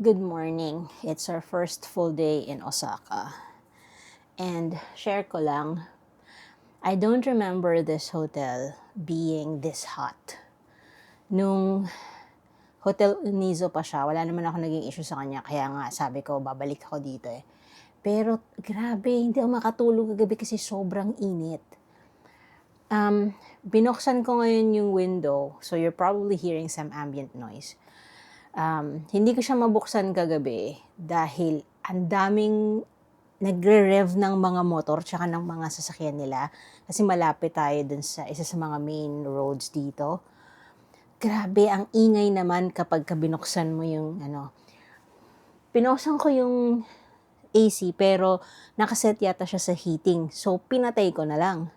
Good morning. It's our first full day in Osaka. And share ko lang, I don't remember this hotel being this hot. Nung Hotel Unizo pa siya, wala naman ako naging issue sa kanya. Kaya nga sabi ko, babalik ako dito eh. Pero grabe, hindi ako makatulog kagabi kasi sobrang init. Binuksan ko ngayon yung window, so you're probably hearing some ambient noise. Hindi ko siya mabuksan kagabi dahil ang daming nagre-rev ng mga motor tsaka ng mga sasakyan nila kasi malapit tayo dun sa isa sa mga main roads dito. Grabe, ang ingay naman kapag binuksan mo yung Binuksan ko yung AC pero nakaset yata siya sa heating. So, pinatay ko na lang.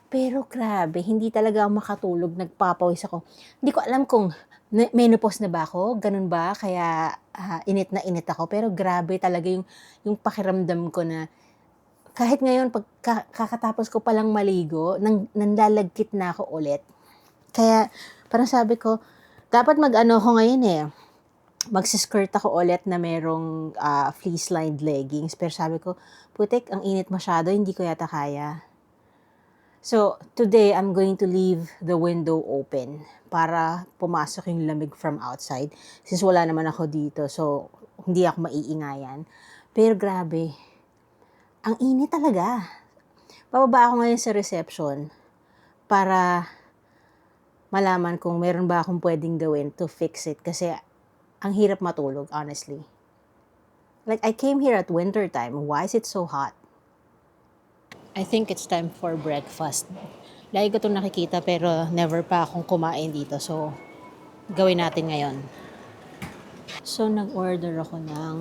Pero grabe, hindi talaga ako makatulog, nagpapawis ako. Hindi ko alam kung menopause na ba ako, ganun ba, kaya init na init ako. Pero grabe talaga yung pakiramdam ko na kahit ngayon, pag kakatapos ko palang maligo, nanlalagkit na ako ulit. Kaya parang sabi ko, dapat mag-ano ko ngayon eh, magsiskirt ako ulit na merong fleece-lined leggings. Pero sabi ko, putik, ang init masyado, hindi ko yata kaya. So, today, I'm going to leave the window open para pumasok yung lamig from outside. Since wala naman ako dito, so hindi ako maiingayan. Pero grabe, ang init talaga. Bababa ako ngayon sa reception para malaman kung meron ba akong pwedeng gawin to fix it. Kasi ang hirap matulog, honestly. Like, I came here at winter time. Why is it so hot? I think it's time for breakfast. Lagi ko itong nakikita pero never pa akong kumain dito. So, gawin natin ngayon. So, nag-order ako ng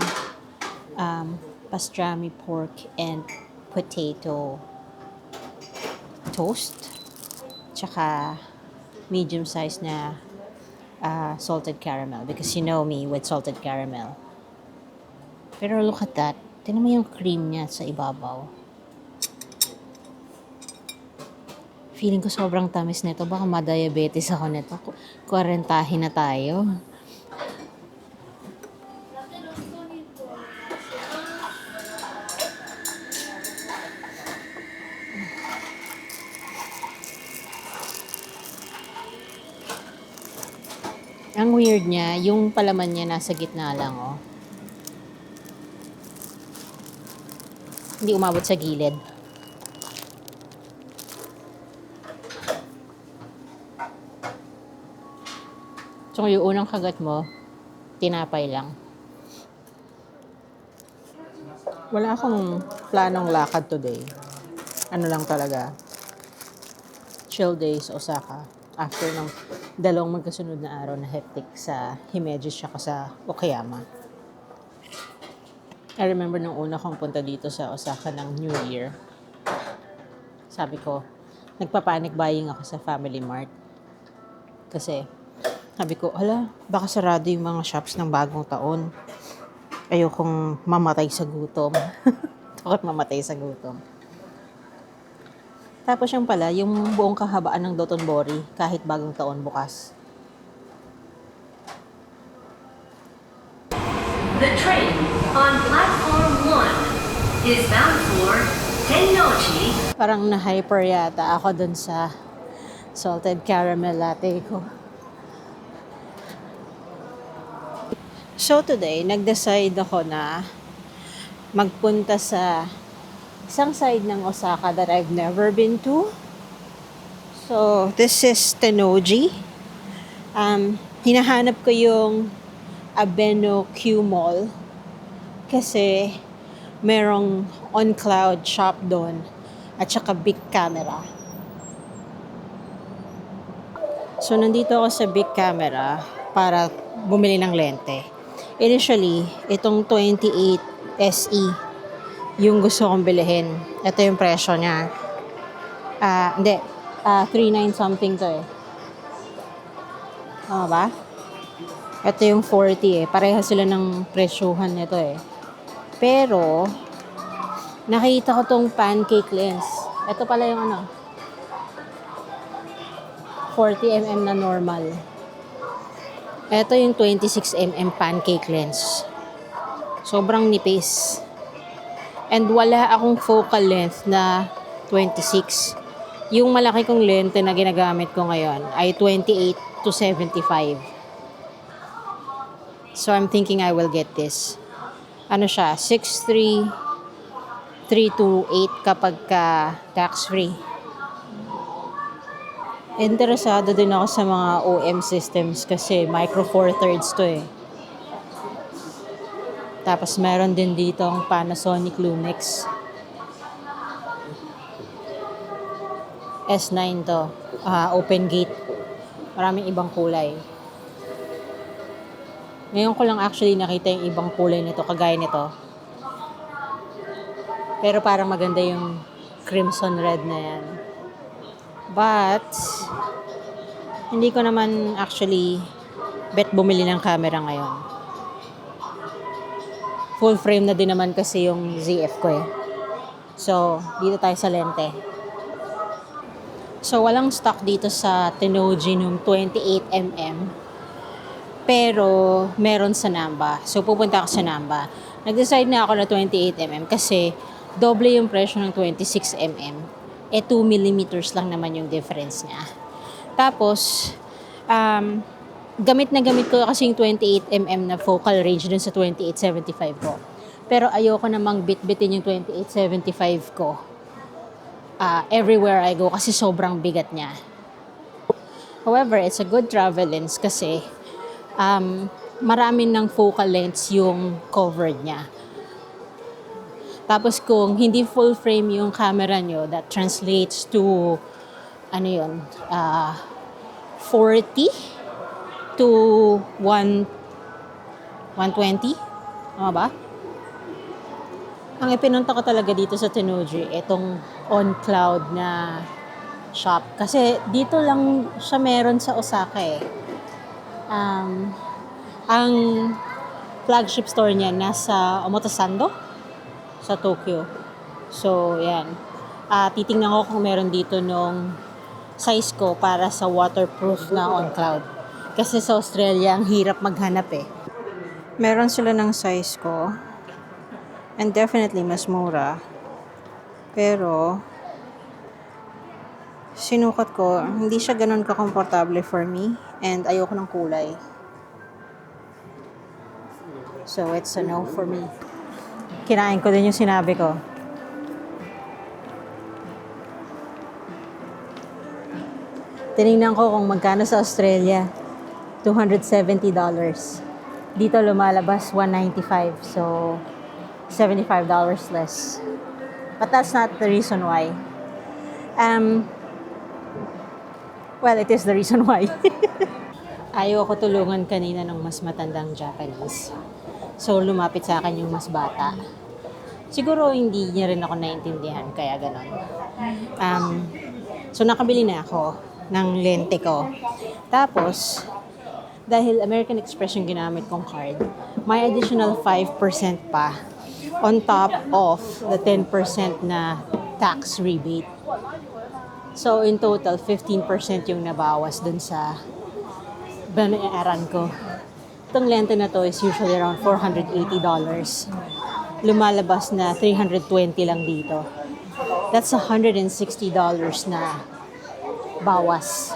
pastrami pork and potato toast. Tsaka medium size na salted caramel. Because you know me with salted caramel. Pero look at that. Tingnan mo yung cream niya sa ibabaw. Feeling ko sobrang tamis nito. Baka ma-diabetes ako nito. Kwarentahin na tayo. Ang weird niya, yung palaman niya nasa gitna lang, oh. Hindi umabot sa gilid. So, yung unang kagat mo, tinapay lang. Wala akong planong lakad today. Ano lang talaga. Chill day sa Osaka. After ng dalawang magkasunod na araw na hectic sa Himeji siya sa Okayama. I remember nung una kong punta dito sa Osaka ng New Year. Sabi ko, nagpa-panic buying ako sa Family Mart. Kasi, sabi ko, baka sarado yung mga shops ng bagong taon. Ayokong mamatay sa gutom. Takot mamatay sa gutom. Tapos yung pala, yung buong kahabaan ng Dotonbori, kahit bagong taon bukas. The train on platform 1 is bound for Tennochi. Parang na-hyper yata ako dun sa salted caramel latte ko. So today, nag-decide ako na magpunta sa isang side ng Osaka that I've never been to. So, this is Tennoji. Hinahanap ko yung Abeno Q Mall kasi merong on-cloud shop doon at saka big camera. So, nandito ako sa big camera para bumili ng lente. Initially, itong 28 SE yung gusto kong bilhin. Ito yung presyo niya. 39 something to eh. Tama ba? Ito yung 40 eh. Pareha sila ng presyuhan nito eh. Pero, nakita ko tong pancake lens. Ito pala yung 40mm na normal. Ito yung 26mm pancake lens. Sobrang nipis. And wala akong focal length na 26. Yung malaki kong lente na ginagamit ko ngayon ay 28 to 75. So I'm thinking I will get this. Ano siya? 6'3", 328 kapag ka tax-free. Interesado din ako sa mga OM systems kasi micro four thirds to eh. Tapos meron din dito ang Panasonic Lumix. S9 to. Open gate. Maraming ibang kulay. Ngayon ko lang actually nakita yung ibang kulay nito, kagaya nito. Pero parang maganda yung crimson red na yan. But, hindi ko naman actually bet bumili ng camera ngayon. Full frame na din naman kasi yung ZF ko eh. So, dito tayo sa lente. So, walang stock dito sa Tenoji nung 28mm. Pero, meron sa Namba. So, pupunta ako sa Namba. Nag-decide na ako na 28mm kasi doble yung presyo ng 26mm. 2mm lang naman yung difference niya. Tapos, gamit na gamit ko kasi yung 28mm na focal range dun sa 2875 ko. Pero ayoko namang bit-bitin yung 2875 ko everywhere I go kasi sobrang bigat niya. However, it's a good travel lens kasi marami ng focal lengths yung covered niya. Tapos kung hindi full frame yung camera nyo, that translates to 40 to 120. Tama ba? Ang ipinunta ko talaga dito sa Tenoji, itong On Cloud na shop. Kasi dito lang siya meron sa Osaka eh. Ang flagship store niya nasa Omotesando sa Tokyo. So, yan. Titingnan ko kung meron dito nung size ko para sa waterproof na On Cloud. Kasi sa Australia, ang hirap maghanap eh. Meron sila ng size ko. And definitely mas mura. Pero, sinukat ko, hindi siya ganun ka-komportable for me. And ayoko ng kulay. So, it's a no for me. Kinain ko din yung sinabi ko. Tinignan ko kung magkano sa Australia. $270. Dito lumalabas $195. So, $75 less. But that's not the reason why. Well, it is the reason why. Ayaw ko tulungan kanina ng mas matandang Japanese. So, lumapit sa akin yung mas bata. Siguro hindi niya rin ako naintindihan, kaya ganon. So, nakabili na ako ng lente ko. Tapos, dahil American Express yung ginamit kong card, may additional 5% pa on top of the 10% na tax rebate. So, in total, 15% yung nabawas dun sa banayaran ko. Itong lente na to is usually around $480. Lumalabas na $320 lang dito. That's $160 na bawas.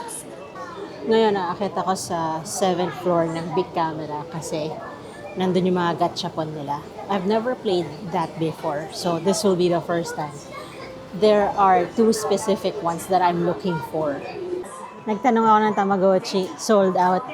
Ngayon, naakit ako sa 7th floor ng Big Camera kasi nandun yung mga gachapon nila. I've never played that before, so this will be the first time. There are 2 specific ones that I'm looking for. Nagtanong ako ng Tamagotchi, sold out.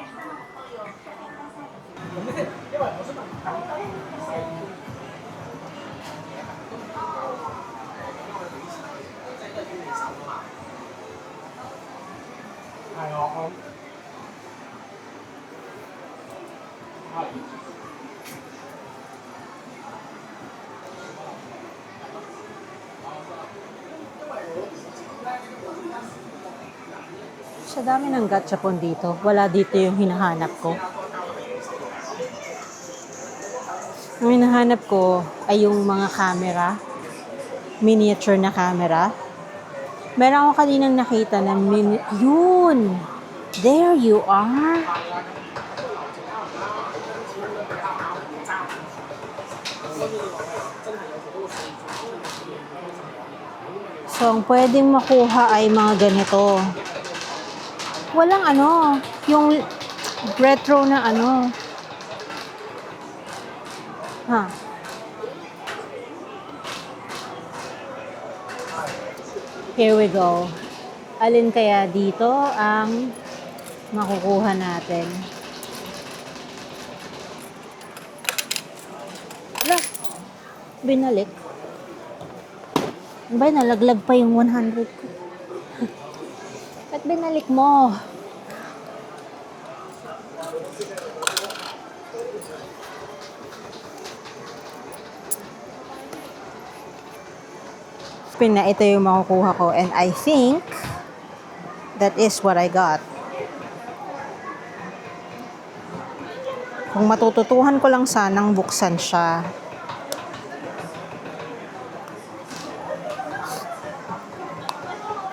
Sa dami ng gachapon dito, wala dito yung hinahanap ko. Ang hinahanap ko ay yung mga camera, miniature na camera. Meron ako kaninang nakita na yun! There you are! So, ang pwedeng makuha ay mga ganito. Walang ano, yung retro na ano. Ha? Here we go. Alin kaya dito ang makukuha natin? Wala. Binalik. Ba, nalaglag pa yung 100 ko. Ba't binalik mo? Na ito yung makukuha ko, and I think that is what I got. Kung matututuhan ko lang sanang buksan siya.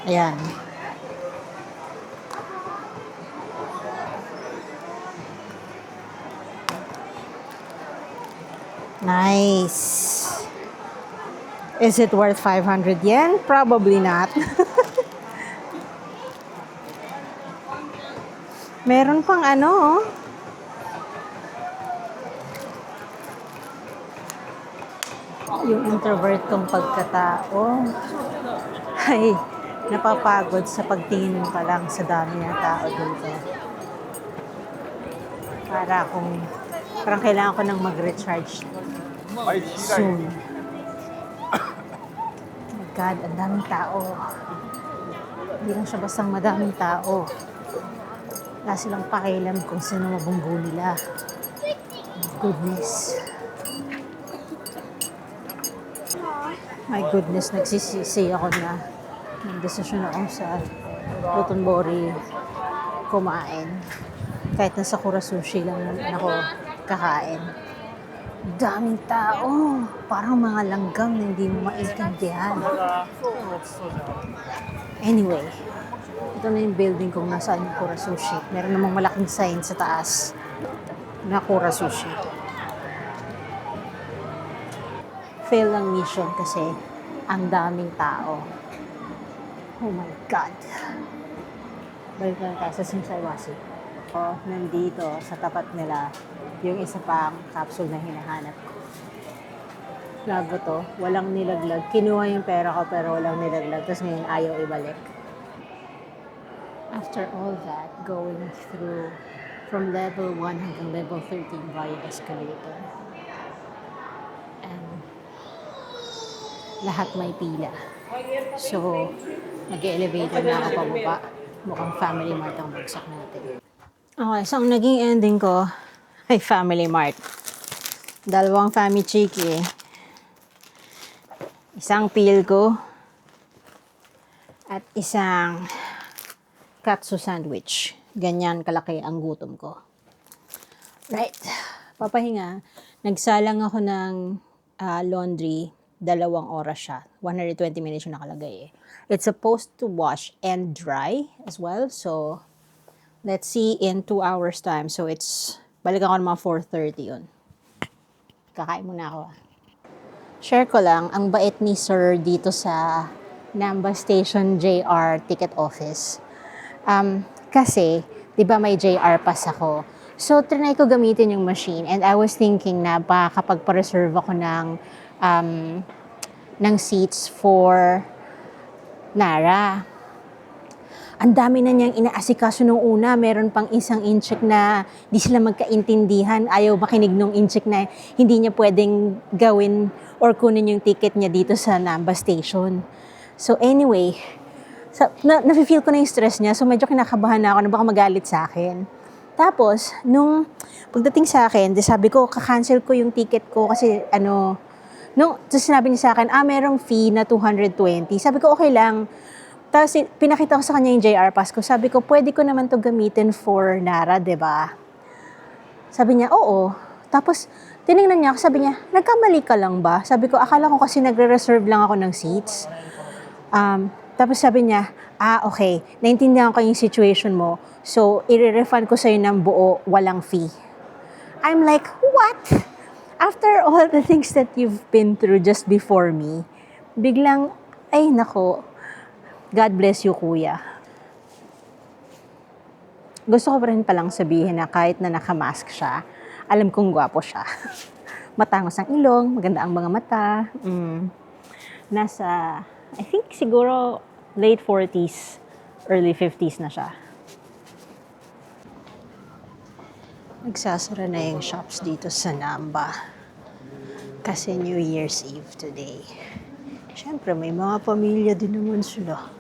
Ayan. Nice. Is it worth 500 yen? Probably not. Meron pang ano. Yung introvert kong pagkatao ay napapagod sa pagtingin pa lang sa dami ng tao dito. Parang kailangan ko nang mag-recharge soon. God, ang daming tao. Hindi lang siya bastang madaming tao. Wala silang pakialam kung sino mabunggo nila. Goodness. My goodness, nagsisisi ako na nagdesisyon ako sa Dotonbori kumain. Kahit nasa Kura Sushi lang ako kakain. Daming tao. Parang mga langgam na hindi mo maintindihan. Anyway, ito na yung building kung nasaan yung Kura Sushi. Meron namang malaking sign sa taas na Kura Sushi. Fail ang mission kasi ang daming tao. Oh my God. Balik na tayo sa Shinsaibashi. Nandito sa tapat nila yung isa pang capsule na hinahanap ko. Lago to, walang nilaglag. Kinuha yung pera ko pero walang nilaglag. Tapos ngayon ayaw ibalik. After all that, going through from level 1 hanggang level 13 via escalator. And lahat may pila. So, nag-elevator na ako pababa. Mukhang Family Mart ang bagsak natin. Okay, so ang naging ending ko ay Family Mart. Dalawang Fami Chiki. Isang Pilko. At isang katsu sandwich. Ganyan kalaki ang gutom ko. Right. Papahinga. Nagsalang ako ng laundry. 2 oras siya. 120 minutes yung nakalagay eh. It's supposed to wash and dry as well. So, let's see in 2 hours time. So, balik ako ng mga 4:30 yun. Kakain muna ako. Share ko lang, ang bait ni Sir dito sa Namba Station JR ticket office. Kasi, di ba may JR pass ako. So, trinay ko gamitin yung machine and I was thinking na baka kapag pa-reserve ako ng seats for Nara. Ang dami na niyang inaasikaso nung una. Meron pang isang incheck na di sila magkaintindihan. Ayaw makinig nung incheck na hindi niya pwedeng gawin or kunin yung ticket niya dito sa Namba Station. So anyway, nafe-feel ko na yung stress niya. So medyo kinakabahan na ako na baka magalit sa akin. Tapos, nung pagdating sa akin, sabi ko, kakancel ko yung ticket ko kasi tapos sinabi niya sa akin, merong fee na 220. Sabi ko, okay lang. Tapos pinakita ko sa kanya yung JR Pass ko. Sabi ko, pwede ko naman to gamitin for Nara, diba? Sabi niya, oo. Tapos tinignan niya ako, sabi niya, nagkamali ka lang ba? Sabi ko, akala ko kasi nagre-reserve lang ako ng seats. Tapos sabi niya, okay, naintindihan ko yung situation mo. So, i-refund ko sa'yo ng buo, walang fee. I'm like, what? After all the things that you've been through just before me, biglang, ay nako, God bless you, kuya. Gusto ko pa rin palang sabihin na kahit na nakamask siya, alam kong gwapo siya. Matangos ang ilong, maganda ang mga mata. Nasa, I think siguro late 40s, early 50s na siya. Nagsasara na yung shops dito sa Namba. Kasi New Year's Eve today. Siyempre, may mga pamilya din naman sila.